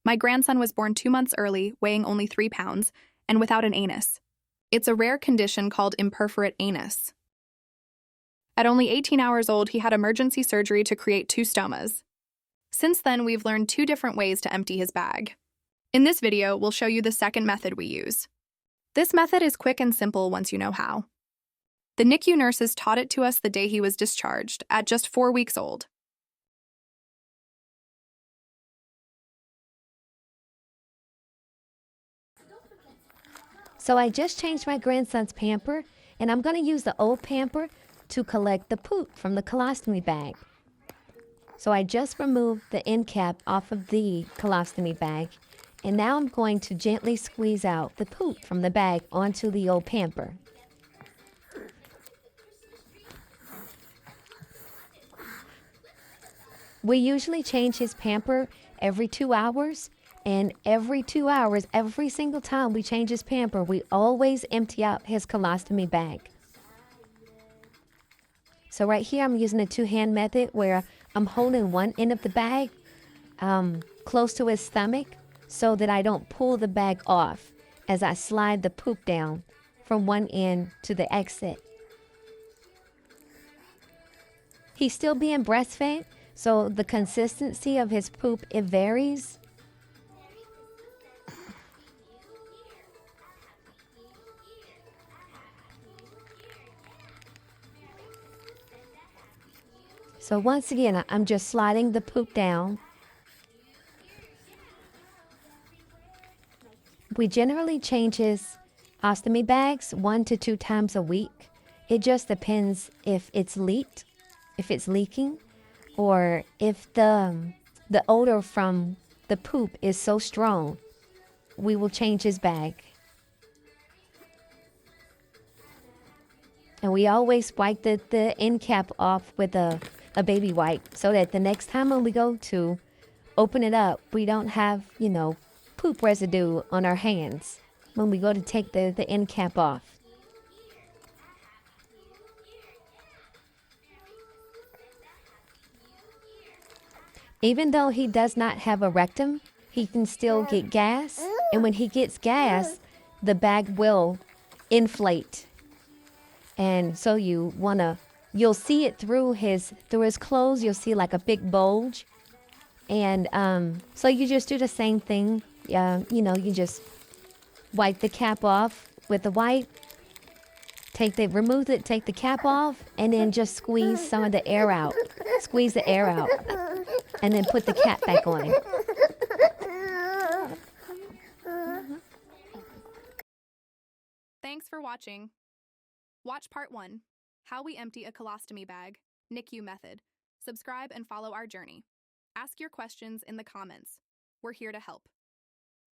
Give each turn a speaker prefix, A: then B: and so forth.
A: My grandson was born 2 months early, weighing only 3 pounds, and without an anus. It's a rare condition called imperforate anus. At only 18 hours old, he had emergency surgery to create 2 stomas. Since then, we've learned 2 different ways to empty his bag. In this video, we'll show you the second method we use. This method is quick and simple once you know how. The NICU nurses taught it to us the day he was discharged, at just 4 weeks old.
B: So I just changed my grandson's pamper, and I'm going to use the old pamper to collect the poop from the colostomy bag. So I just removed the end cap off of the colostomy bag, and now I'm going to gently squeeze out the poop from the bag onto the old pamper. We usually change his pamper every 2 hours. And every 2 hours, every single time we change his pamper, we always empty out his colostomy bag. So right here, I'm using a 2-hand method where I'm holding one end of the bag close to his stomach so that I don't pull the bag off as I slide the poop down from one end to the exit. He's still being breastfed, so the consistency of his poop, it varies. So once again, I'm just sliding the poop down. We generally change his ostomy bags 1 to 2 times a week. It just depends if it's leaked, if it's leaking, or if the odor from the poop is so strong, we will change his bag. And we always wipe the end cap off with a baby wipe so that the next time when we go to open it up, we don't have, poop residue on our hands when we go to take the end cap off. Even though he does not have a rectum, he can still get gas. And when he gets gas, the bag will inflate. And so you'll see it through his clothes. You'll see like a big bulge. And so you just do the same thing. You just wipe the cap off with the wipe. Take the cap off, and then just squeeze some of the air out. Squeeze the air out. And then put the cap back on.
A: Thanks for watching. Watch part 1, How We Empty a Colostomy Bag, NICU Method. Subscribe and follow our journey. Ask your questions in the comments. We're here to help.